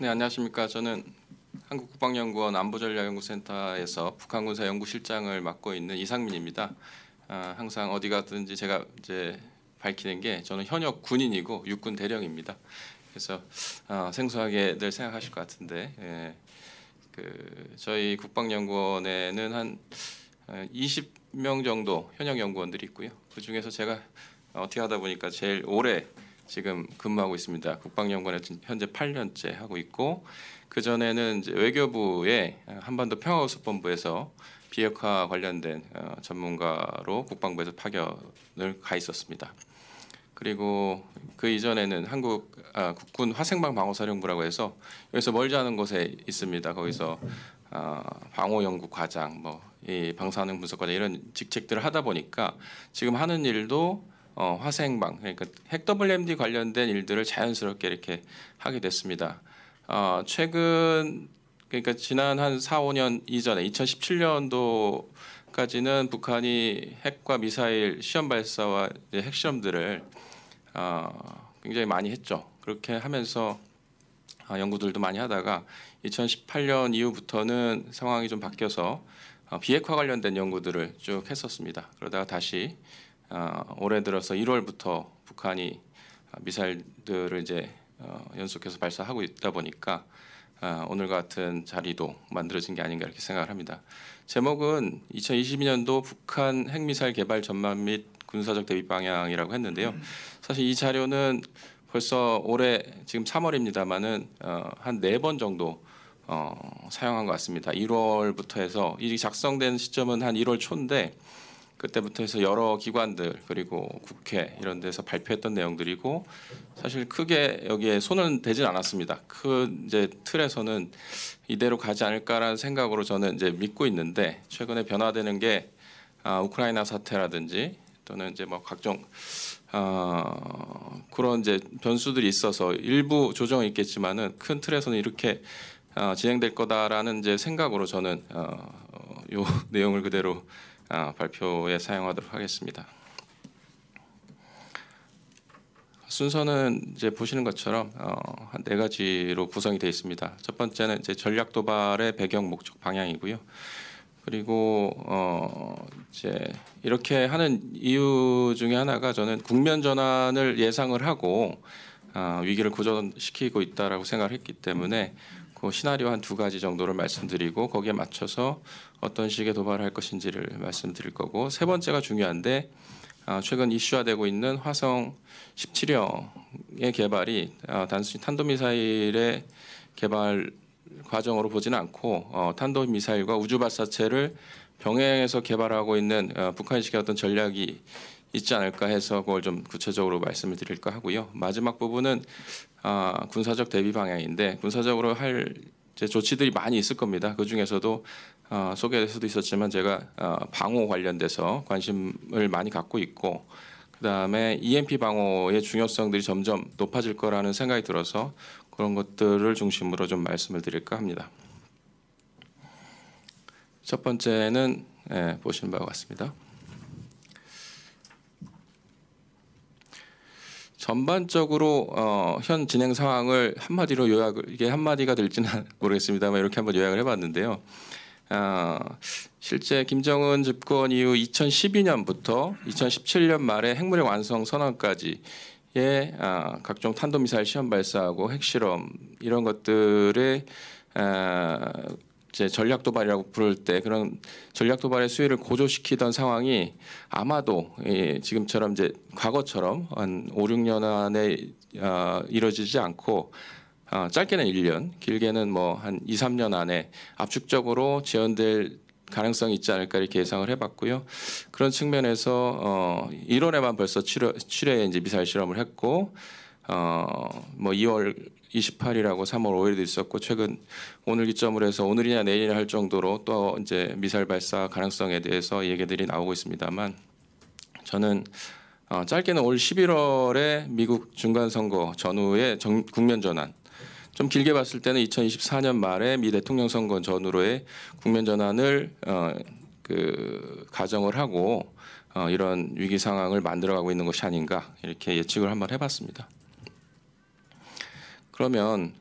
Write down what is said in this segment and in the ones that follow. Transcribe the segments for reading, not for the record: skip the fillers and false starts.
네, 안녕하십니까. 저는 한국국방연구원 안보전략연구센터에서 북한군사연구실장을 맡고 있는 이상민입니다. 항상 어디 가든지 제가 이제 밝히는 게 저는 현역 군인이고 육군 대령입니다. 그래서 생소하게 늘 생각하실 것 같은데, 저희 국방연구원에는 한 20명 정도 현역 연구원들이 있고요. 그 중에서 제가 어떻게 하다 보니까 제일 오래 지금 근무하고 있습니다. 국방연구원에 현재 8년째 하고 있고, 그 전에는 이제 외교부의 한반도 평화우수본부에서 비핵화 관련된 전문가로 국방부에서 파견을 가 있었습니다. 그리고 그 이전에는 한국 국군 화생방 방어사령부라고 해서 여기서 멀지 않은 곳에 있습니다. 거기서 방호연구 과장, 이 방사능 분석과장 이런 직책들을 하다 보니까 지금 하는 일도 화생방, 그러니까 핵 WMD 관련된 일들을 자연스럽게 이렇게 하게 됐습니다. 최근, 그러니까 지난 한 4, 5년 이전에 2017년도까지는 북한이 핵과 미사일 시험 발사와 핵실험들을 굉장히 많이 했죠. 그렇게 하면서 연구들도 많이 하다가 2018년 이후부터는 상황이 좀 바뀌어서 비핵화 관련된 연구들을 쭉 했었습니다. 그러다가 다시 올해 들어서 1월부터 북한이 미사일들을 이제 연속해서 발사하고 있다 보니까 오늘 같은 자리도 만들어진 게 아닌가 이렇게 생각을 합니다. 제목은 2022년도 북한 핵미사일 개발 전망 및 군사적 대비 방향이라고 했는데요. 사실 이 자료는 벌써 올해 지금 3월입니다만은 한 4번 정도 사용한 것 같습니다. 1월부터 해서 이 작성된 시점은 한 1월 초인데 그때부터 해서 여러 기관들 그리고 국회 이런 데서 발표했던 내용들이고 사실 크게 여기에 손은 대진 않았습니다. 그 이제 틀에서는 이대로 가지 않을까라는 생각으로 저는 이제 믿고 있는데 최근에 변화되는 게 우크라이나 사태라든지 또는 이제 뭐 각종 그런 이제 변수들이 있어서 일부 조정이 있겠지만은 큰 틀에서는 이렇게 진행될 거다라는 이제 생각으로 저는 요 내용을 그대로 발표에 사용하도록 하겠습니다. 순서는 이제 보시는 것처럼 한 4가지로 구성이 되어 있습니다. 첫 번째는 이제 전략 도발의 배경, 목적, 방향이고요. 그리고 이제 이렇게 하는 이유 중에 하나가 저는 국면 전환을 예상을 하고 위기를 고전시키고 있다라고 생각을 했기 때문에 그 시나리오 한 2가지 정도를 말씀드리고 거기에 맞춰서 어떤 식의 도발을 할 것인지를 말씀드릴 거고, 세 번째가 중요한데 최근 이슈화되고 있는 화성 17형의 개발이 단순히 탄도미사일의 개발 과정으로 보지는 않고 탄도미사일과 우주발사체를 병행해서 개발하고 있는 북한식의 어떤 전략이 있지 않을까 해서 그걸 좀 구체적으로 말씀을 드릴까 하고요. 마지막 부분은 군사적 대비 방향인데 군사적으로 할 이제 조치들이 많이 있을 겁니다. 그 중에서도 소개될 수도 있었지만 제가 방호 관련돼서 관심을 많이 갖고 있고 그다음에 EMP 방호의 중요성들이 점점 높아질 거라는 생각이 들어서 그런 것들을 중심으로 좀 말씀을 드릴까 합니다. 첫 번째는 보시는 바와 같습니다. 전반적으로 현 진행 상황을 한마디로 요약을 이게 한마디가 될지는 모르겠습니다만 이렇게 한번 요약을 해봤는데요. 실제 김정은 집권 이후 2012년부터 2017년 말에 핵무력 완성 선언까지의 각종 탄도미사일 시험 발사하고 핵실험 이런 것들의 이제 전략 도발이라고 부를 때 그런 전략 도발의 수위를 고조시키던 상황이 아마도 지금처럼 이제 과거처럼 한 5, 6년 안에 이루어지지 않고 짧게는 1년, 길게는 뭐 한 2, 3년 안에 압축적으로 재현될 가능성이 있지 않을까 이렇게 예상을 해봤고요. 그런 측면에서 1월에만 벌써 7회 이제 미사일 실험을 했고 뭐 2월 28일하고 3월 5일도 있었고 최근 오늘 기점으로 해서 오늘이나 내일이나 할 정도로 또 이제 미사일 발사 가능성에 대해서 얘기들이 나오고 있습니다만 저는 짧게는 올 11월에 미국 중간 선거 전후의 국면 전환, 좀 길게 봤을 때는 2024년 말에 미 대통령 선거 전후로의 국면 전환을 가정을 하고 이런 위기 상황을 만들어가고 있는 것이 아닌가 이렇게 예측을 한번 해봤습니다. 그러면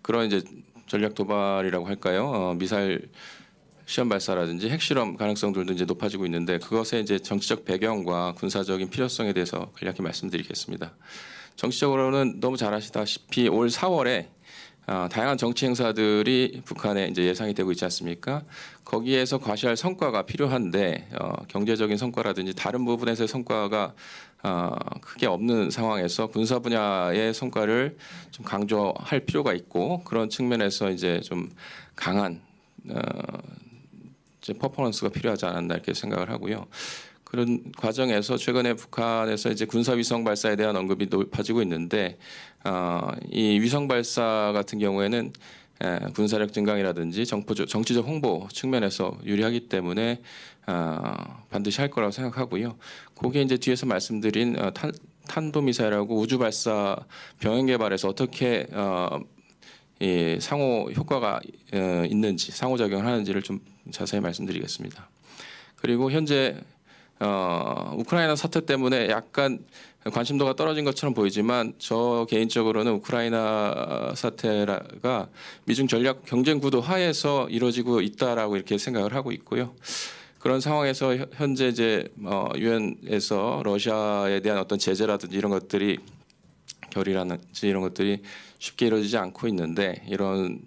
그런 이제 전략 도발이라고 할까요? 미사일 시험 발사라든지 핵실험 가능성들도 이제 높아지고 있는데 그것의 이제 정치적 배경과 군사적인 필요성에 대해서 간략히 말씀드리겠습니다. 정치적으로는 너무 잘 아시다시피 올 4월에 다양한 정치 행사들이 북한에 이제 예상이 되고 있지 않습니까? 거기에서 과시할 성과가 필요한데 경제적인 성과라든지 다른 부분에서의 성과가 크게 없는 상황에서 군사 분야의 성과를 좀 강조할 필요가 있고 그런 측면에서 이제 좀 강한 이제 퍼포먼스가 필요하지 않았나 이렇게 생각을 하고요. 그런 과정에서 최근에 북한에서 이제 군사 위성 발사에 대한 언급이 높아지고 있는데 이 위성 발사 같은 경우에는 군사력 증강이라든지 정치적 홍보 측면에서 유리하기 때문에 반드시 할 거라고 생각하고요. 그게 이제 뒤에서 말씀드린 탄도미사일하고 우주 발사 병행 개발에서 어떻게 이 상호 효과가 있는지 상호작용을 하는지를 좀 자세히 말씀드리겠습니다. 그리고 현재 우크라이나 사태 때문에 약간 관심도가 떨어진 것처럼 보이지만 저 개인적으로는 우크라이나 사태가 미중 전략 경쟁 구도 하에서 이루어지고 있다라고 이렇게 생각을 하고 있고요. 그런 상황에서 현재 이제 유엔에서 러시아에 대한 어떤 제재라든지 이런 것들이 결의라든지 이런 것들이 쉽게 이루어지지 않고 있는데 이런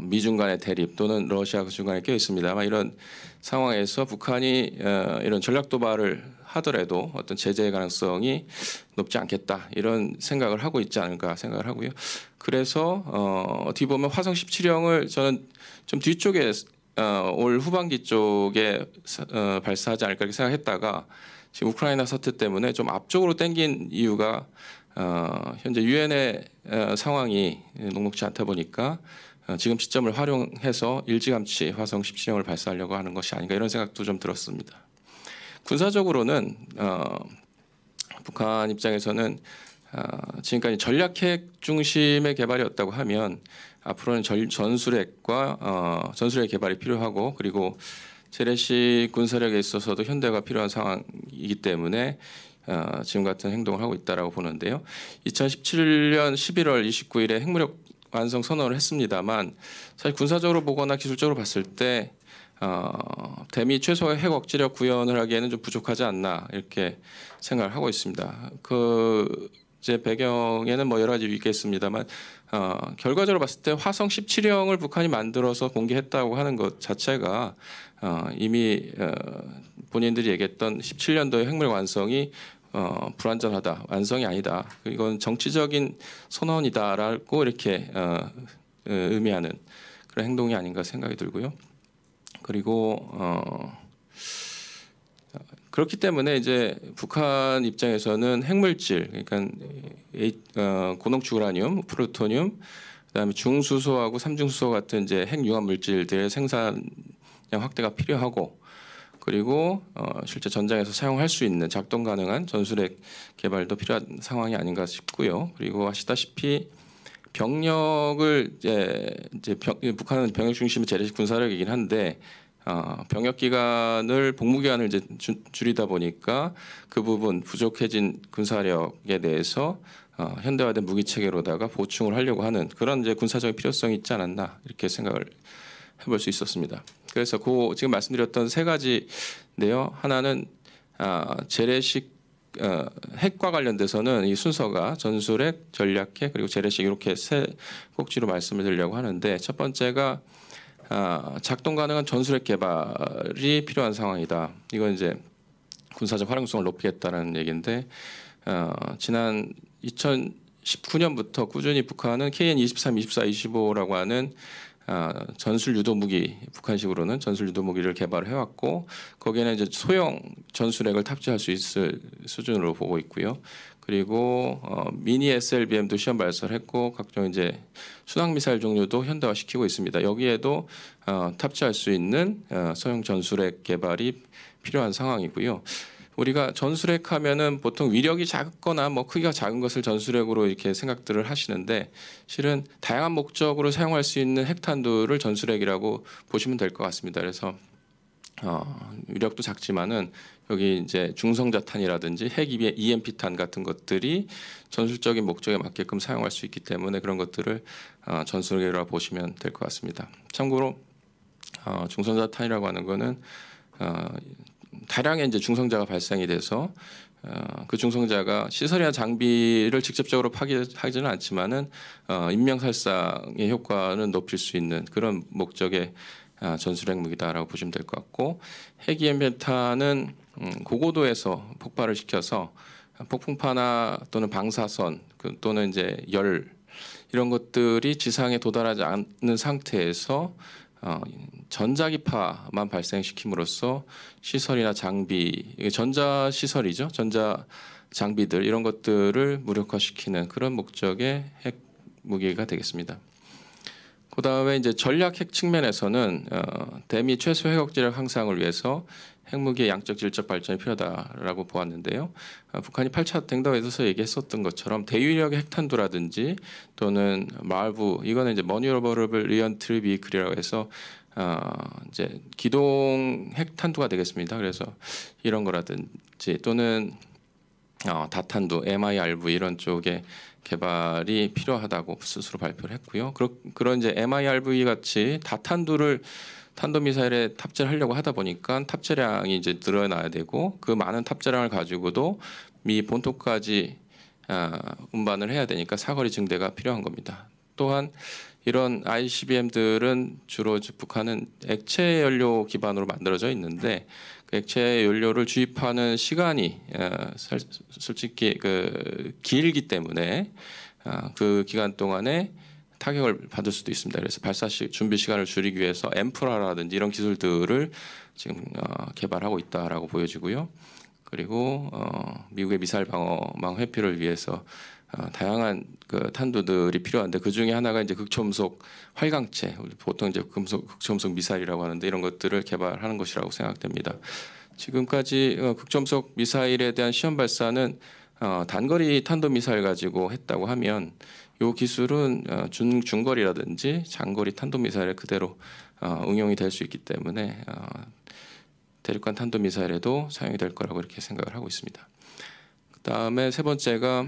미중 간의 대립 또는 러시아 중간에 껴 있습니다. 아마 이런 상황에서 북한이 이런 전략 도발을 하더라도 어떤 제재의 가능성이 높지 않겠다 이런 생각을 하고 있지 않을까 생각을 하고요. 그래서 어떻게 보면 화성 17형을 저는 좀 뒤쪽에 올 후반기 쪽에 발사하지 않을까 이렇게 생각했다가 지금 우크라이나 사태 때문에 좀 앞쪽으로 당긴 이유가 현재 유엔의 상황이 녹록지 않다 보니까 지금 시점을 활용해서 일찌감치 화성 17형을 발사하려고 하는 것이 아닌가 이런 생각도 좀 들었습니다. 군사적으로는 북한 입장에서는 지금까지 전략핵 중심의 개발이었다고 하면 앞으로는 전술핵과 전술핵 개발이 필요하고 그리고 재래식 군사력에 있어서도 현대가 필요한 상황이기 때문에 지금 같은 행동을 하고 있다라고 보는데요. 2017년 11월 29일에 핵무력 완성 선언을 했습니다만 사실 군사적으로 보거나 기술적으로 봤을 때 대미 최소의 핵 억지력 구현을 하기에는 좀 부족하지 않나 이렇게 생각을 하고 있습니다. 그 이제 배경에는 뭐 여러 가지 있겠습니다만 결과적으로 봤을 때 화성 17형을 북한이 만들어서 공개했다고 하는 것 자체가 이미 본인들이 얘기했던 17년도의 핵무력 완성이 불완전하다, 완성이 아니다. 이건 정치적인 선언이다라고 이렇게 의미하는 그런 행동이 아닌가 생각이 들고요. 그리고 그렇기 때문에 이제 북한 입장에서는 핵물질, 그러니까 고농축 우라늄, 플루토늄, 그다음에 중수소하고 삼중수소 같은 이제 핵융합 물질들의 생산량 확대가 필요하고. 그리고 실제 전장에서 사용할 수 있는 작동 가능한 전술핵 개발도 필요한 상황이 아닌가 싶고요. 그리고 아시다시피 병력을 이제 북한은 병력 중심의 재래식 군사력이긴 한데 병역 기간을 복무 기간을 이제 줄이다 보니까 그 부분 부족해진 군사력에 대해서 현대화된 무기 체계로다가 보충을 하려고 하는 그런 이제 군사적인 필요성이 있지 않았나 이렇게 생각을 해볼 수 있었습니다. 그래서 지금 말씀드렸던 세 가지인데요. 하나는 재래식 핵과 관련돼서는 이 순서가 전술핵, 전략핵 그리고 재래식 이렇게 세 꼭지로 말씀을 드리려고 하는데 첫 번째가 작동 가능한 전술핵 개발이 필요한 상황이다. 이건 이제 군사적 활용성을 높이겠다는 얘기인데 지난 2019년부터 꾸준히 북한은 KN-23, 24, 25라고 하는 전술 유도 무기, 북한식으로는 전술 유도 무기를 개발해 왔고 거기에는 이제 소형 전술핵을 탑재할 수 있을 수준으로 보고 있고요. 그리고 미니 SLBM도 시험 발사를 했고 각종 이제 순항 미사일 종류도 현대화 시키고 있습니다. 여기에도 탑재할 수 있는 소형 전술핵 개발이 필요한 상황이고요. 우리가 전술핵 하면은 보통 위력이 작거나 뭐 크기가 작은 것을 전술핵으로 이렇게 생각들을 하시는데 실은 다양한 목적으로 사용할 수 있는 핵탄두를 전술핵이라고 보시면 될 것 같습니다. 그래서 위력도 작지만은 여기 이제 중성자탄이라든지 핵 EMP탄 같은 것들이 전술적인 목적에 맞게끔 사용할 수 있기 때문에 그런 것들을 전술이라고 보시면 될 것 같습니다. 참고로 중성자탄이라고 하는 거는 다량의 이제 중성자가 발생이 돼서 그 중성자가 시설이나 장비를 직접적으로 파괴하지는 않지만은 인명살상의 효과는 높일 수 있는 그런 목적의 전술핵 무기다라고 보시면 될 것 같고, 핵 EMP탄은 고고도에서 폭발을 시켜서 폭풍파나 또는 방사선 또는 이제 열 이런 것들이 지상에 도달하지 않는 상태에서 전자기파만 발생시킴으로써 시설이나 장비, 전자 시설이죠, 전자 장비들 이런 것들을 무력화시키는 그런 목적의 핵 무기가 되겠습니다. 그 다음에 이제 전략 핵 측면에서는 대미 최소 핵 억제력 향상을 위해서 핵무기의 양적 질적 발전이 필요하다라고 보았는데요. 북한이 8차 댕다오에서 얘기했었던 것처럼 대유력의 핵탄두라든지 또는 말부, 이거는 이제 Maneuverable Reentry Vehicle이라고 해서 이제 기동 핵탄두가 되겠습니다. 그래서 이런 거라든지 또는 다탄두, MIRV 이런 쪽에 개발이 필요하다고 스스로 발표를 했고요. 그런 이제 MIRV 같이 다탄두를 탄도미사일에 탑재를 하려고 하다 보니까 탑재량이 이제 늘어나야 되고, 그 많은 탑재량을 가지고도 미 본토까지 운반을 해야 되니까 사거리 증대가 필요한 겁니다. 또한 이런 ICBM들은 주로 북한은 액체 연료 기반으로 만들어져 있는데 그 액체 연료를 주입하는 시간이 솔직히 길기 때문에 그 기간 동안에 타격을 받을 수도 있습니다. 그래서 발사 준비 시간을 줄이기 위해서 엠프라라든지 이런 기술들을 지금 개발하고 있다라고 보여지고요. 그리고 미국의 미사일 방어망 회피를 위해서 다양한 그 탄두들이 필요한데 그 중에 하나가 이제 극초음속 활강체, 보통 이제 극초음속 미사일이라고 하는데 이런 것들을 개발하는 것이라고 생각됩니다. 지금까지 극초음속 미사일에 대한 시험 발사는 단거리 탄도 미사일 가지고 했다고 하면 이 기술은 중거리라든지 장거리 탄도 미사일에 그대로 응용이 될 수 있기 때문에 대륙간 탄도 미사일에도 사용이 될 거라고 이렇게 생각을 하고 있습니다. 그다음에 세 번째가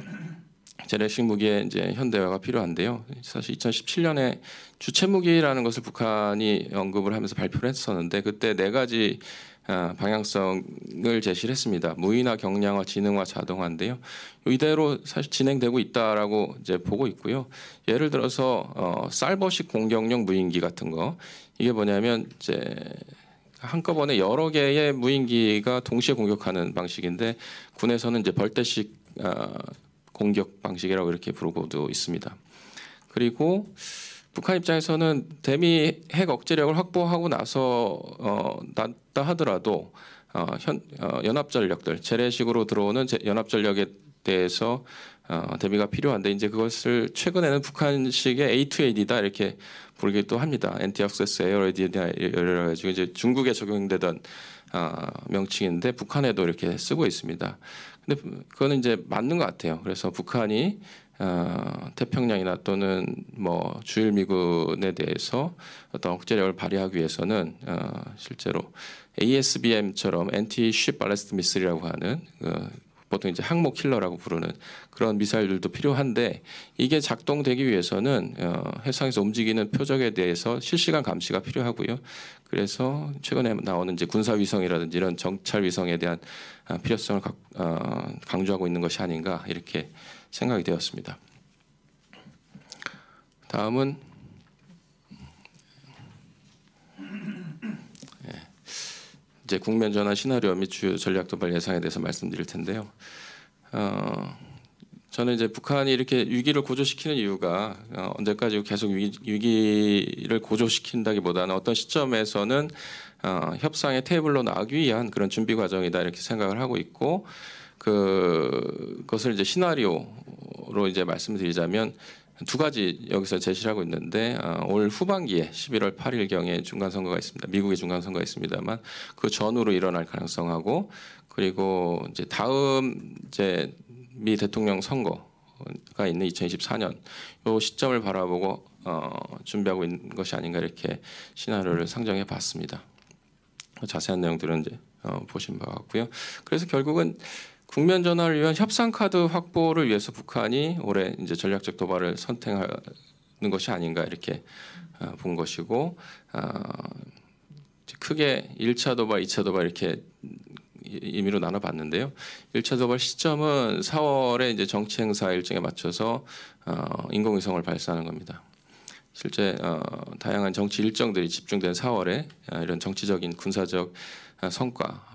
재래식 무기의 이제 현대화가 필요한데요. 사실 2017년에 주체 무기라는 것을 북한이 언급을 하면서 발표를 했었는데 그때 네 가지 방향성을 제시를 했습니다. 무인화, 경량화, 지능화, 자동화인데요. 이대로 사실 진행되고 있다라고 이제 보고 있고요. 예를 들어서 살버식 공격용 무인기 같은 거, 이게 뭐냐면 이제 한꺼번에 여러 개의 무인기가 동시에 공격하는 방식인데 군에서는 이제 벌떼식 공격 방식이라고 이렇게 부르고도 있습니다. 그리고 북한 입장에서는 대미 핵 억제력을 확보하고 나서 낮다 하더라도 연합전력들, 재래식으로 들어오는 연합전력에 대해서 대비가 필요한데 이제 그것을 최근에는 북한식의 A2AD다 이렇게 부르기도 합니다. 엔티 액세스 에어 레디나 이래 가지고 이제 중국에 적용되던 명칭인데 북한에도 이렇게 쓰고 있습니다. 근데 그거는 이제 맞는 것 같아요. 그래서 북한이 태평양이나 또는 뭐 주일 미군에 대해서 어떤 억제력을 발휘하기 위해서는 실제로 ASBM처럼 엔티-쉽 발리스틱 미사일이라고 하는 보통 이제 항모 킬러라고 부르는 그런 미사일들도 필요한데 이게 작동되기 위해서는 해상에서 움직이는 표적에 대해서 실시간 감시가 필요하고요. 그래서 최근에 나오는 이제 군사 위성이라든지 이런 정찰 위성에 대한 필요성을 강조하고 있는 것이 아닌가 이렇게 생각이 되었습니다. 다음은 이제 국면 전환 시나리오 및 주요 전략 도발 예상에 대해서 말씀드릴 텐데요. 저는 이제 북한이 이렇게 위기를 고조시키는 이유가 언제까지 계속 위기를 고조시킨다기보다는 어떤 시점에서는 협상의 테이블로 나가기 위한 그런 준비 과정이다 이렇게 생각을 하고 있고, 그것을 이제 시나리오로 이제 말씀드리자면 두 가지 여기서 제시를 하고 있는데 올 후반기에 11월 8일 경에 중간 선거가 있습니다. 미국의 중간 선거가 있습니다만 그 전후로 일어날 가능성하고, 그리고 이제 다음 이제 미 대통령 선거가 있는 2024년 이 시점을 바라보고 준비하고 있는 것이 아닌가 이렇게 시나리오를 상정해 봤습니다. 자세한 내용들은 이제 보신 바 같고요. 그래서 결국은 국면 전환을 위한 협상 카드 확보를 위해서 북한이 올해 이제 전략적 도발을 선택하는 것이 아닌가 이렇게 본 것이고, 크게 1차 도발, 2차 도발 이렇게 임의로 나눠봤는데요. 1차 도발 시점은 4월에 이제 정치 행사 일정에 맞춰서 인공위성을 발사하는 겁니다. 실제 다양한 정치 일정들이 집중된 4월에 이런 정치적인 군사적 성과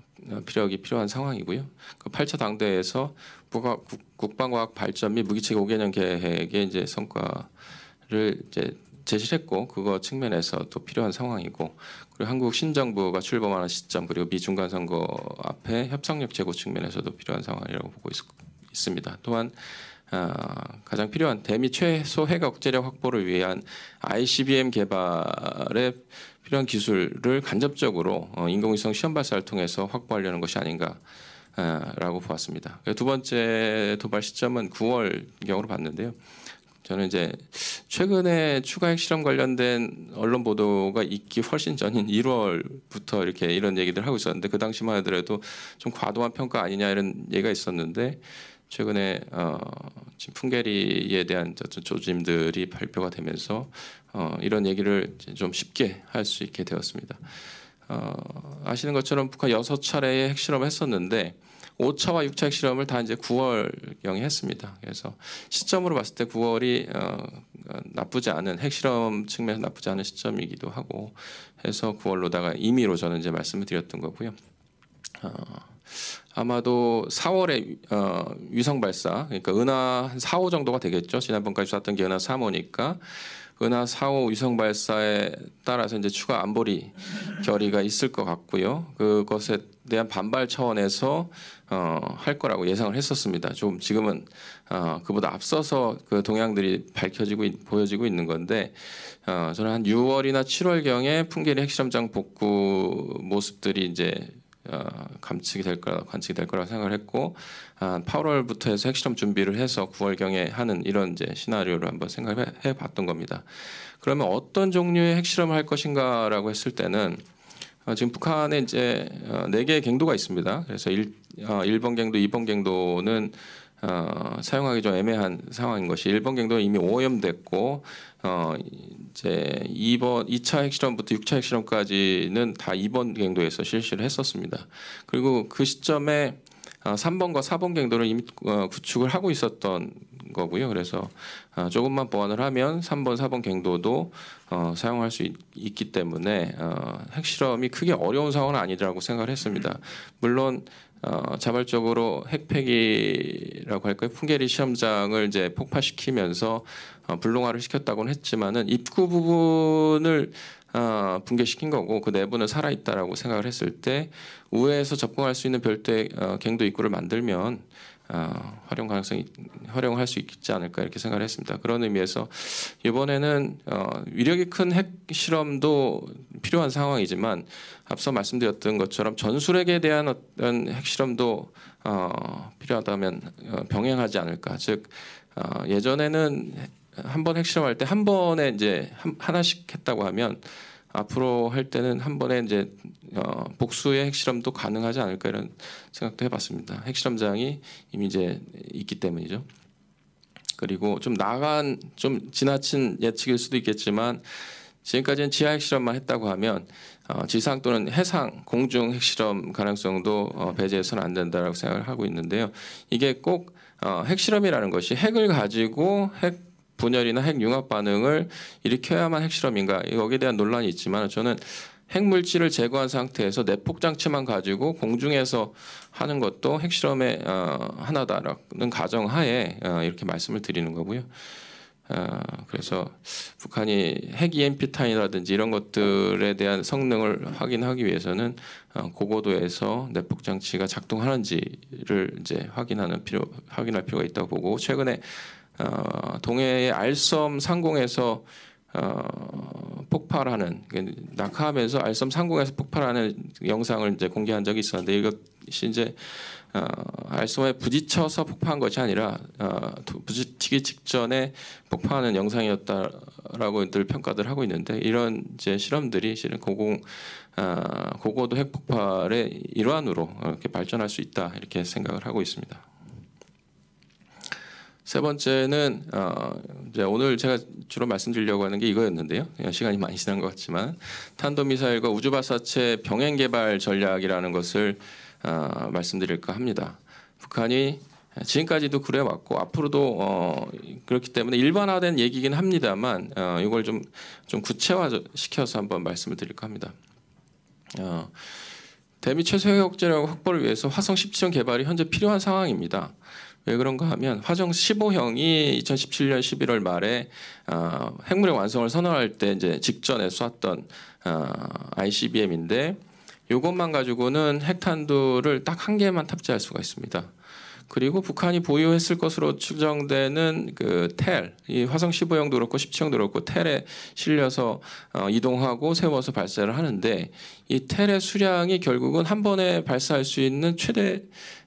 피력이 필요한 상황이고요. 그 8차 당대에서 국방과학 발전 및 무기체계 5개년 계획의 이제 성과를 이제 제시했고, 그거 측면에서 또 필요한 상황이고, 그리고 한국 신정부가 출범하는 시점, 그리고 미 중간 선거 앞에 협상력 제고 측면에서도 필요한 상황이라고 보고 있습니다. 또한 가장 필요한 대미 최소 핵 억제력 확보를 위한 ICBM 개발에 필요한 기술을 간접적으로 인공위성 시험 발사를 통해서 확보하려는 것이 아닌가라고 보았습니다. 두 번째 도발 시점은 9월경으로 봤는데요. 저는 이제 최근에 추가 핵실험 관련된 언론 보도가 있기 훨씬 전인 1월부터 이렇게 이런 얘기들 하고 있었는데, 그 당시만 하더라도 좀 과도한 평가 아니냐 이런 얘기가 있었는데, 최근에 지금 풍계리에 대한 조짐들이 발표가 되면서 이런 얘기를 좀 쉽게 할 수 있게 되었습니다. 아시는 것처럼 북한 6차례의 핵실험을 했었는데 5차와 6차 핵실험을 다 이제 9월경에 했습니다. 그래서 시점으로 봤을 때 9월이 나쁘지 않은, 핵실험 측면에서 나쁘지 않은 시점이기도 하고 해서 9월로다가 임의로 저는 이제 말씀을 드렸던 거고요. 아마도 4월에 위성 발사, 그러니까 은하 한 4호 정도가 되겠죠. 지난번까지 쐈던 게 은하 3호니까 은하 4호 위성 발사에 따라서 이제 추가 안보리 결의가 있을 것 같고요. 그것에 대한 반발 차원에서 할 거라고 예상을 했었습니다. 좀 지금은 그보다 앞서서 그 동향들이 보여지고 있는 건데, 저는 한 6월이나 7월경에 풍계리 핵실험장 복구 모습들이 이제 관측이 될 거라고 생각을 했고, 8월부터 해서 핵실험 준비를 해서 9월경에 하는 이런 이제 시나리오를 한번 생각해 봤던 겁니다. 그러면 어떤 종류의 핵실험을 할 것인가라고 했을 때는 지금 북한에 이제 4개의 갱도가 있습니다. 그래서 1번 갱도, 2번 갱도는 사용하기 좀 애매한 상황인 것이, 1번 갱도는 이미 오염됐고 이제 2차 핵실험부터 6차 핵실험까지는 다 2번 갱도에서 실시를 했었습니다. 그리고 그 시점에 3번과 4번 갱도를 이미 구축을 하고 있었던 거고요. 그래서 조금만 보완을 하면 3번, 4번 갱도도 사용할 수 있기 때문에 핵실험이 크게 어려운 상황은 아니라고 생각을 했습니다. 물론 자발적으로 핵폐기라고 할까요? 풍계리 시험장을 이제 폭파시키면서 불능화를 시켰다고는 했지만은 입구 부분을 붕괴시킨 거고, 그 내부는 살아 있다라고 생각을 했을 때 우회해서 접근할 수 있는 별도의 갱도 입구를 만들면 활용할 수 있지 않을까 이렇게 생각을 했습니다. 그런 의미에서 이번에는 위력이 큰 핵실험도 필요한 상황이지만, 앞서 말씀드렸던 것처럼 전술핵에 대한 어떤 핵실험도 필요하다면 병행하지 않을까. 즉 예전에는 한 번 핵실험할 때 한 번에 이제 하나씩 했다고 하면, 앞으로 할 때는 한 번에 이제 복수의 핵실험도 가능하지 않을까 이런 생각도 해봤습니다. 핵실험장이 이미 이제 있기 때문이죠. 그리고 좀 지나친 예측일 수도 있겠지만, 지금까지는 지하 핵실험만 했다고 하면 지상 또는 해상, 공중 핵실험 가능성도 배제해서는 안 된다고 생각을 하고 있는데요. 이게 꼭 핵실험이라는 것이 핵을 가지고 핵 분열이나 핵 융합 반응을 일으켜야만 핵실험인가, 여기에 대한 논란이 있지만, 저는 핵물질을 제거한 상태에서 내폭 장치만 가지고 공중에서 하는 것도 핵실험의 하나다라는 가정하에 이렇게 말씀을 드리는 거고요. 그래서 북한이 핵 EMP 탄이라든지 이런 것들에 대한 성능을 확인하기 위해서는 고고도에서 내폭 장치가 작동하는지를 이제 확인할 필요가 있다고 보고, 최근에 동해의 알섬 상공에서 폭발하는, 낙하하면서 알섬 상공에서 폭발하는 영상을 이제 공개한 적이 있었는데, 이것이 이제 알섬에 부딪혀서 폭파한 것이 아니라 부딪히기 직전에 폭파하는 영상이었다라고들 평가들 하고 있는데, 이런 이제 실험들이 실은 고고도 핵 폭발의 일환으로 이렇게 발전할 수 있다, 이렇게 생각을 하고 있습니다. 세 번째는 이제 오늘 제가 주로 말씀드리려고 하는 게 이거였는데요. 시간이 많이 지난 것 같지만 탄도미사일과 우주발사체 병행 개발 전략이라는 것을 말씀드릴까 합니다. 북한이 지금까지도 그래왔고 앞으로도 그렇기 때문에 일반화된 얘기긴 합니다만 이걸 좀 구체화시켜서 한번 말씀을 드릴까 합니다. 대미 최소 핵역제력 확보를 위해서 화성 17형 개발이 현재 필요한 상황입니다. 왜 그런가 하면 화성 15형이 2017년 11월 말에 핵무력 완성을 선언할 때 이제 직전에 쐈던 ICBM인데, 이것만 가지고는 핵탄두를 딱 한 개만 탑재할 수가 있습니다. 그리고 북한이 보유했을 것으로 추정되는 그 텔, 이 화성 15형도 그렇고 17형도 그렇고 텔에 실려서 이동하고 세워서 발사를 하는데, 이 텔의 수량이 결국은 한 번에 발사할 수 있는 최대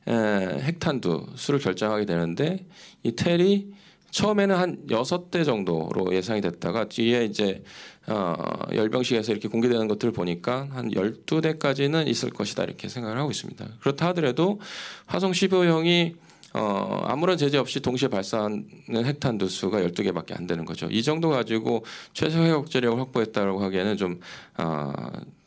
핵탄두 수를 결정하게 되는데, 이 텔이 처음에는 한 6대 정도로 예상이 됐다가 뒤에 이제 열병식에서 이렇게 공개되는 것들을 보니까 한 12대까지는 있을 것이다, 이렇게 생각을 하고 있습니다. 그렇다 하더라도 화성 15형이 아무런 제재 없이 동시에 발사하는 핵탄두 수가 12개밖에 안 되는 거죠. 이 정도 가지고 최소 핵역제력을 확보했다고 하기에는 좀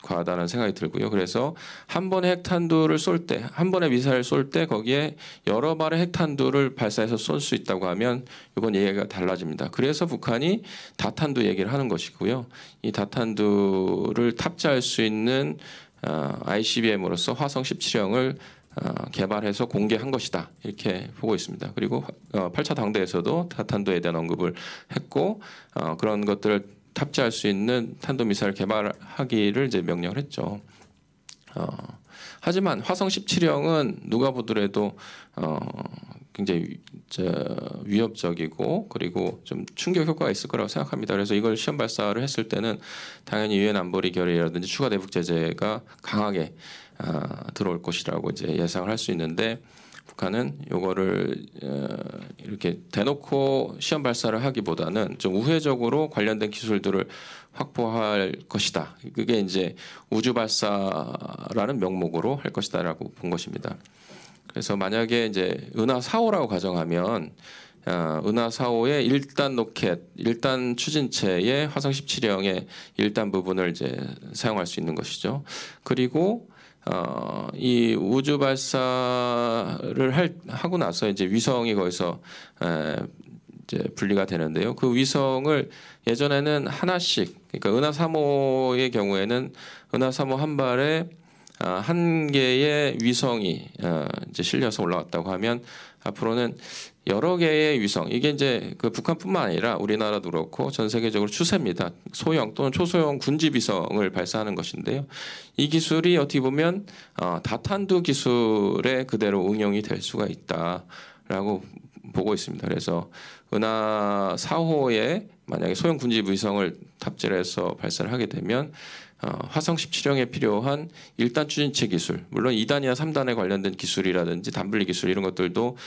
과하다는 생각이 들고요. 그래서 한 번에 핵탄두를 쏠 때, 한 번에 미사일을 쏠 때 거기에 여러 발의 핵탄두를 발사해서 쏠 수 있다고 하면 이건 얘기가 달라집니다. 그래서 북한이 다탄두 얘기를 하는 것이고요. 이 다탄두를 탑재할 수 있는 ICBM으로서 화성 17형을 개발해서 공개한 것이다, 이렇게 보고 있습니다. 그리고 8차 당대에서도 다탄두에 대한 언급을 했고 그런 것들을 탑재할 수 있는 탄도미사일 개발하기를 이제 명령을 했죠. 하지만 화성 17형은 누가 보더라도 굉장히 위협적이고 그리고 좀 충격 효과가 있을 거라고 생각합니다. 그래서 이걸 시험 발사를 했을 때는 당연히 유엔 안보리 결의라든지 추가 대북 제재가 강하게 들어올 것이라고 이제 예상을 할 수 있는데, 북한은 요거를 이렇게 대놓고 시험 발사를 하기보다는 좀 우회적으로 관련된 기술들을 확보할 것이다. 그게 이제 우주 발사라는 명목으로 할 것이다라고 본 것입니다. 그래서 만약에 이제 은하 4호라고 가정하면 은하 4호의 1단 로켓, 1단 추진체의 화성 17형의 1단 부분을 이제 사용할 수 있는 것이죠. 그리고 이 우주 발사를 하고 나서 이제 위성이 거기서 이제 분리가 되는데요. 그 위성을 예전에는 하나씩, 그러니까 은하 3호의 경우에는 은하 3호 한 발에 한 개의 위성이 이제 실려서 올라왔다고 하면 앞으로는 여러 개의 위성, 이게 이제 그 북한뿐만 아니라 우리나라도 그렇고 전 세계적으로 추세입니다. 소형 또는 초소형 군집 위성을 발사하는 것인데요. 이 기술이 어떻게 보면 다탄두 기술에 그대로 응용이 될 수가 있다라고 보고 있습니다. 그래서 은하 4호에 만약에 소형 군집 위성을 탑재를 해서 발사를 하게 되면 화성 17형에 필요한 1단 추진체 기술, 물론 2단이나 3단에 관련된 기술이라든지 단분리 기술 이런 것들도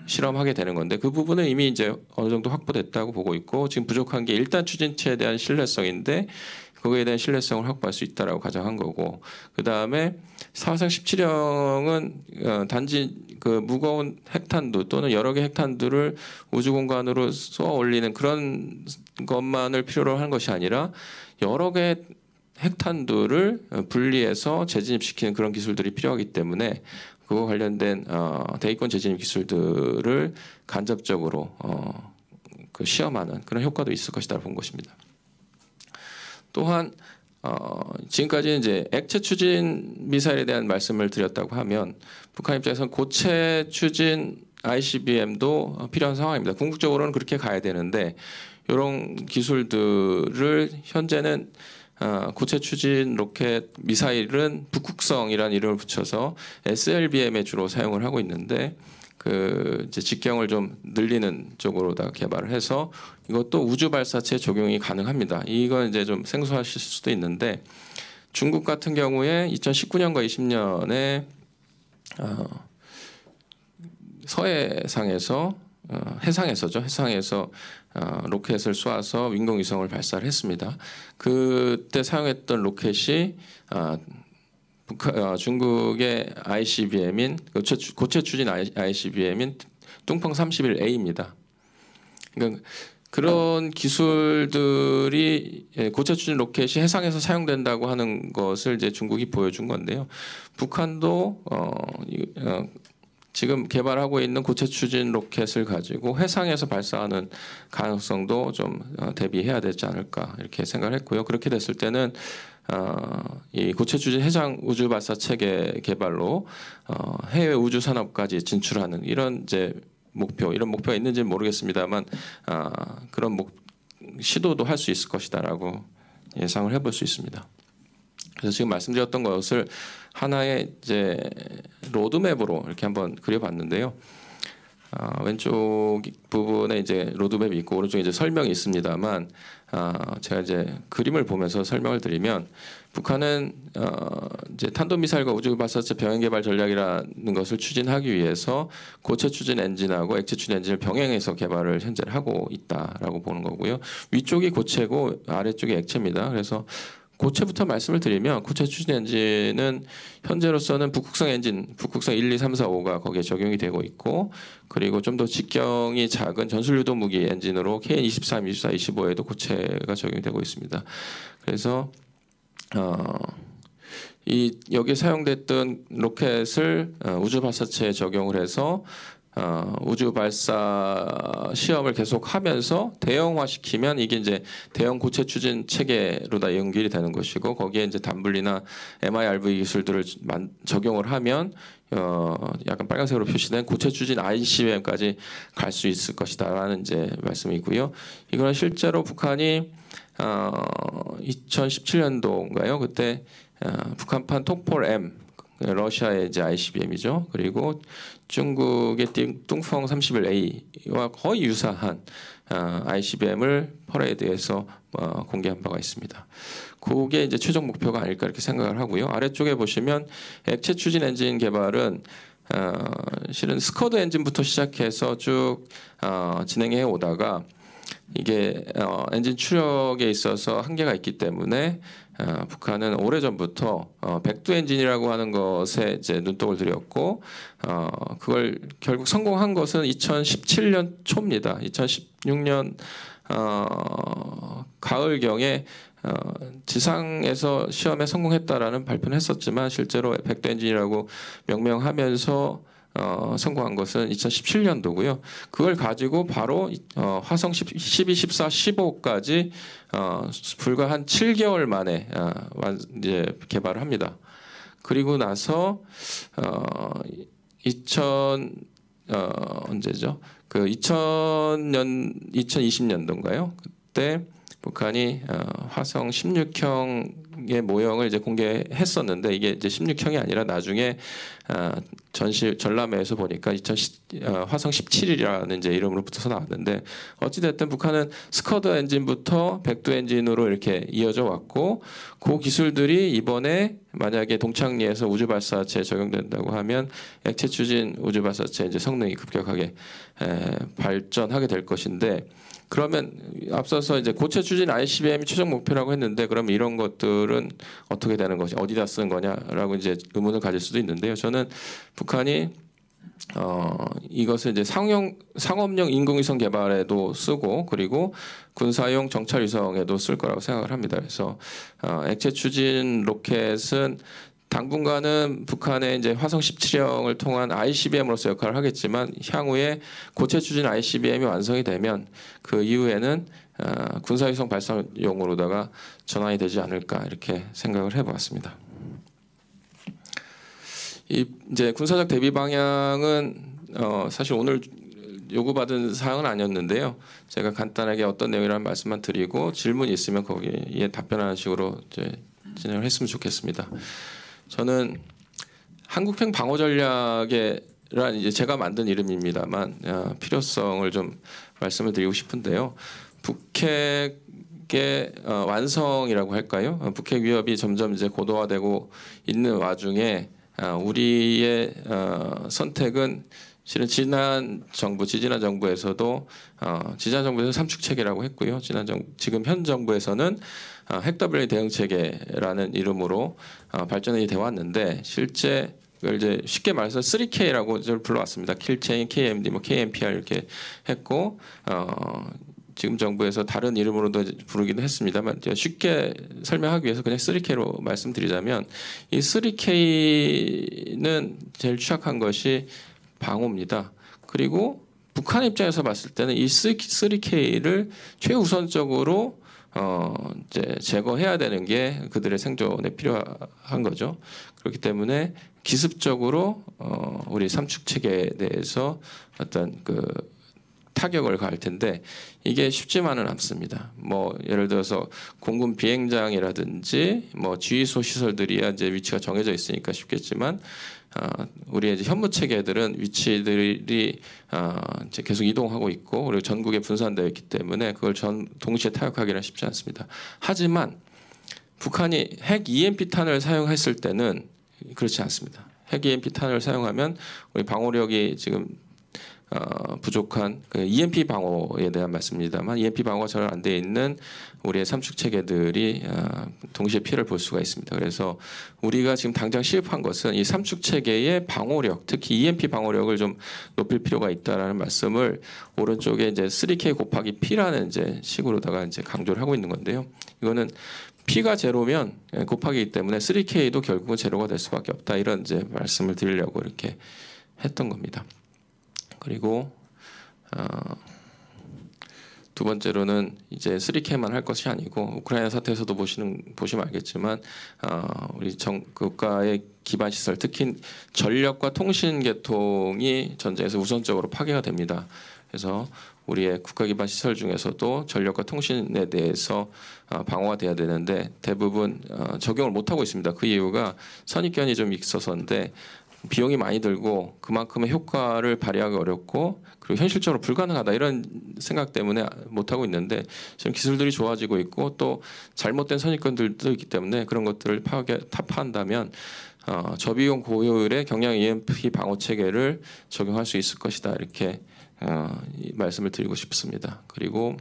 실험하게 되는 건데, 그 부분은 이미 이제 어느 정도 확보됐다고 보고 있고, 지금 부족한 게 1단 추진체에 대한 신뢰성인데 그거에 대한 신뢰성을 확보할 수 있다라고 가정한 거고, 그 다음에 화성 17형은 단지 그 무거운 핵탄두 또는 여러 개 핵탄두를 우주 공간으로 쏘아 올리는 그런 것만을 필요로 하는 것이 아니라 여러 개 핵탄두를 분리해서 재진입시키는 그런 기술들이 필요하기 때문에 그거 관련된 대기권 재진입 기술들을 간접적으로 그 시험하는 그런 효과도 있을 것이다 본 것입니다. 또한 지금까지 이제 액체 추진 미사일에 대한 말씀을 드렸다고 하면 북한 입장에서는 고체 추진 ICBM도 필요한 상황입니다. 궁극적으로는 그렇게 가야 되는데 이런 기술들을 현재는 고체 추진 로켓 미사일은 북극성이라는 이름을 붙여서 SLBM에 주로 사용을 하고 있는데, 그 이제 직경을 좀 늘리는 쪽으로다 개발을 해서 이것도 우주 발사체에 적용이 가능합니다. 이건 이제 좀 생소하실 수도 있는데 중국 같은 경우에 2019년과 20년에 서해상에서 해상에서 로켓을 쏘아서 인공위성을 발사를 했습니다. 그때 사용했던 로켓이 중국의 ICBM인 고체 추진 ICBM인 뚱펑 31A입니다. 그러니까 그런 기술들이 고체 추진 로켓이 해상에서 사용된다고 하는 것을 이제 중국이 보여준 건데요. 북한도 지금 개발하고 있는 고체 추진 로켓을 가지고 해상에서 발사하는 가능성도 좀 대비해야 되지 않을까 이렇게 생각을 했고요. 그렇게 됐을 때는 이 고체 추진 해상 우주 발사 체계 개발로 해외 우주 산업까지 진출하는 이런 이제 이런 목표가 있는지는 모르겠습니다만 그런 시도도 할 수 있을 것이다라고 예상을 해볼 수 있습니다. 그래서 지금 말씀드렸던 것을 하나의 이제 로드맵으로 이렇게 한번 그려봤는데요. 왼쪽 부분에 이제 로드맵이 있고 오른쪽에 이제 설명이 있습니다만 제가 이제 그림을 보면서 설명을 드리면 북한은 이제 탄도미사일과 우주발사체 병행 개발 전략이라는 것을 추진하기 위해서 고체 추진 엔진하고 액체 추진 엔진을 병행해서 개발을 현재 하고 있다라고 보는 거고요. 위쪽이 고체고 아래쪽이 액체입니다. 그래서 고체부터 말씀을 드리면 고체 추진 엔진은 현재로서는 북극성 엔진, 북극성 1, 2, 3, 4, 5가 거기에 적용이 되고 있고 그리고 좀 더 직경이 작은 전술유도 무기 엔진으로 KN-23, 24, 25에도 고체가 적용이 되고 있습니다. 그래서 여기에 사용됐던 로켓을 우주 발사체에 적용을 해서 우주 발사 시험을 계속하면서 대형화시키면 이게 이제 대형 고체 추진 체계로 다 연결이 되는 것이고 거기에 이제 단분리나 MIRV 기술들을 적용을 하면 약간 빨간색으로 표시된 고체 추진 ICBM까지 갈 수 있을 것이다라는 이제 말씀이고요. 이거는 실제로 북한이 2017년도인가요? 그때 북한판 톡폴-M 러시아의 이제 ICBM이죠. 그리고 중국의 뚱펑 31A와 거의 유사한 ICBM을 퍼레이드에서 공개한 바가 있습니다. 그게 이제 최종 목표가 아닐까 이렇게 생각을 하고요. 아래쪽에 보시면 액체 추진 엔진 개발은 실은 스커드 엔진부터 시작해서 쭉 진행해 오다가 이게 엔진 추력에 있어서 한계가 있기 때문에 북한은 오래전부터 백두 엔진이라고 하는 것에 이제 눈독을 들였고 그걸 결국 성공한 것은 2017년 초입니다. 2016년 가을경에 지상에서 시험에 성공했다라는 발표는 했었지만 실제로 백두 엔진이라고 명명하면서 성공한 것은 2017년도고요. 그걸 가지고 바로 화성 12, 14, 15까지 불과 한 7개월 만에 이제 개발을 합니다. 그리고 나서 2020년도인가요? 그때 북한이 화성 16형의 모형을 이제 공개했었는데 이게 이제 16형이 아니라 나중에 전람회에서 보니까 화성 17이라는 이제 이름으로 붙어서 나왔는데 어찌됐든 북한은 스커드 엔진부터 백두 엔진으로 이렇게 이어져 왔고 그 기술들이 이번에 만약에 동창리에서 우주 발사체에 적용된다고 하면 액체 추진 우주 발사체 이제 성능이 급격하게 발전하게 될 것인데 그러면 앞서서 이제 고체 추진 ICBM이 최종 목표라고 했는데 그러면 이런 것들은 어떻게 되는 것이 어디다 쓰는 거냐라고 이제 의문을 가질 수도 있는데요. 저는 북한이 이것을 이제 상업용 인공위성 개발에도 쓰고 그리고 군사용 정찰위성에도 쓸 거라고 생각을 합니다. 그래서 액체 추진 로켓은 당분간은 북한의 이제 화성 17형을 통한 ICBM으로서 역할을 하겠지만 향후에 고체 추진 ICBM이 완성이 되면 그 이후에는 군사위성 발사용으로다가 전환이 되지 않을까 이렇게 생각을 해보았습니다. 이제 군사적 대비 방향은 사실 오늘 요구받은 사항은 아니었는데요. 제가 간단하게 어떤 내용이라는 말씀만 드리고 질문이 있으면 거기에 답변하는 식으로 이제 진행을 했으면 좋겠습니다. 저는 한국형 방어 전략의 이제 제가 만든 이름입니다만 필요성을 좀 말씀을 드리고 싶은데요. 북핵의 완성이라고 할까요? 북핵 위협이 점점 이제 고도화되고 있는 와중에 우리의 선택은 실은 지지난 정부에서도 지지난 정부에서 삼축 체계라고 했고요. 지금 현 정부에서는 핵 WA 대응 체계라는 이름으로 발전이 되어 왔는데 실제 그걸 이제 쉽게 말해서 3K라고 불러왔습니다. 킬체인, KMD, KMPR 이렇게 했고 지금 정부에서 다른 이름으로도 부르기도 했습니다만 쉽게 설명하기 위해서 그냥 3K로 말씀드리자면 이 3K는 제일 취약한 것이 방어입니다. 그리고 북한 입장에서 봤을 때는 이 3K를 최우선적으로 이제 제거해야 되는 게 그들의 생존에 필요한 거죠. 그렇기 때문에 기습적으로 우리 삼축 체계에 대해서 어떤 그 타격을 가할 텐데 이게 쉽지만은 않습니다. 뭐 예를 들어서 공군 비행장이라든지 뭐 지휘소 시설들이야 이제 위치가 정해져 있으니까 쉽겠지만 우리의 이제 현무 체계들은 위치들이 이제 계속 이동하고 있고 그리고 전국에 분산되어 있기 때문에 그걸 동시에 타격하기는 쉽지 않습니다. 하지만 북한이 핵 EMP탄을 사용했을 때는 그렇지 않습니다. 핵 EMP탄을 사용하면 우리 방어력이 지금 부족한 그 EMP 방어에 대한 말씀입니다만 EMP 방어가 잘 안 돼 있는 우리의 삼축 체계들이 동시에 피해를 볼 수가 있습니다. 그래서 우리가 지금 당장 시급한 것은 이 삼축 체계의 방어력, 특히 EMP 방어력을 좀 높일 필요가 있다라는 말씀을 오른쪽에 이제 3K 곱하기 P라는 이제 식으로다가 이제 강조를 하고 있는 건데요. 이거는 P가 제로면 곱하기이기 때문에 3K도 결국은 제로가 될 수밖에 없다. 이런 이제 말씀을 드리려고 이렇게 했던 겁니다. 그리고 두 번째로는 이제 3K만 할 것이 아니고 우크라이나 사태에서도 보시면 알겠지만 우리 국가의 기반 시설 특히 전력과 통신 계통이 전쟁에서 우선적으로 파괴가 됩니다. 그래서 우리의 국가 기반 시설 중에서도 전력과 통신에 대해서 방어가 돼야 되는데 대부분 적용을 못 하고 있습니다. 그 이유가 선입견이 좀 있어서인데 비용이 많이 들고 그만큼의 효과를 발휘하기 어렵고 그리고 현실적으로 불가능하다 이런 생각 때문에 못하고 있는데 지금 기술들이 좋아지고 있고 또 잘못된 선입견들도 있기 때문에 그런 것들을 타파한다면 저비용 고효율의 경량 EMP 방어 체계를 적용할 수 있을 것이다 이렇게 말씀을 드리고 싶습니다. 그리고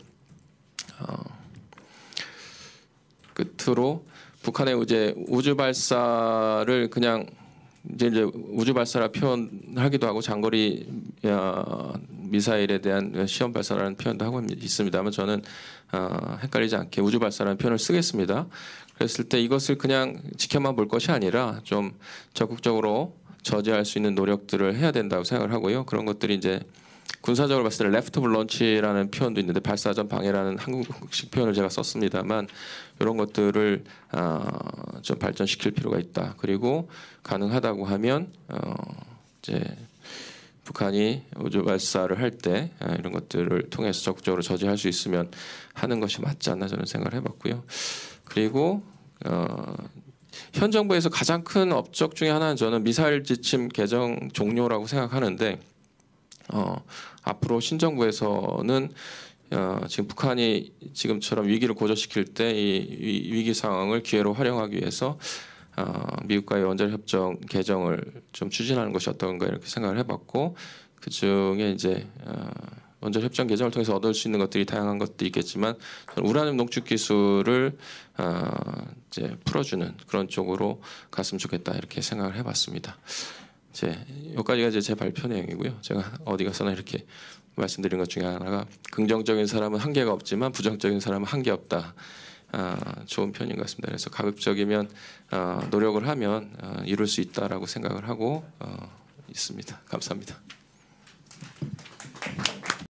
끝으로 북한의 이제 우주 발사를 그냥 이제 우주 발사라 표현하기도 하고 장거리 미사일에 대한 시험 발사라는 표현도 하고 있습니다만 저는 헷갈리지 않게 우주 발사라는 표현을 쓰겠습니다. 그랬을 때 이것을 그냥 지켜만 볼 것이 아니라 좀 적극적으로 저지할 수 있는 노력들을 해야 된다고 생각을 하고요. 그런 것들이 이제 군사적으로 봤을 때 레프트 오브 런치라는 표현도 있는데 발사전 방해라는 한국식 표현을 제가 썼습니다만 이런 것들을 좀 발전시킬 필요가 있다. 그리고 가능하다고 하면 이제 북한이 우주 발사를 할 때 이런 것들을 통해서 적극적으로 저지할 수 있으면 하는 것이 맞지 않나 저는 생각을 해봤고요. 그리고 현 정부에서 가장 큰 업적 중에 하나는 저는 미사일 지침 개정 종료라고 생각하는데 앞으로 신정부에서는 지금 북한이 지금처럼 위기를 고조시킬 때 이 위기 상황을 기회로 활용하기 위해서 미국과의 원자협정 개정을 좀 추진하는 것이 어떤가 이렇게 생각을 해봤고 그 중에 이제 원자협정 개정을 통해서 얻을 수 있는 것들이 다양한 것들이 있겠지만 우라늄 농축 기술을 이제 풀어주는 그런 쪽으로 갔으면 좋겠다 이렇게 생각을 해봤습니다. 여기까지가 이제 제 발표 내용이고요. 제가 어디 가서나 이렇게 말씀드린 것 중에 하나가 긍정적인 사람은 한계가 없지만 부정적인 사람은 한계 없다. 좋은 편인 것 같습니다. 그래서 가급적이면 노력을 하면 이룰 수 있다라고 생각을 하고 있습니다. 감사합니다.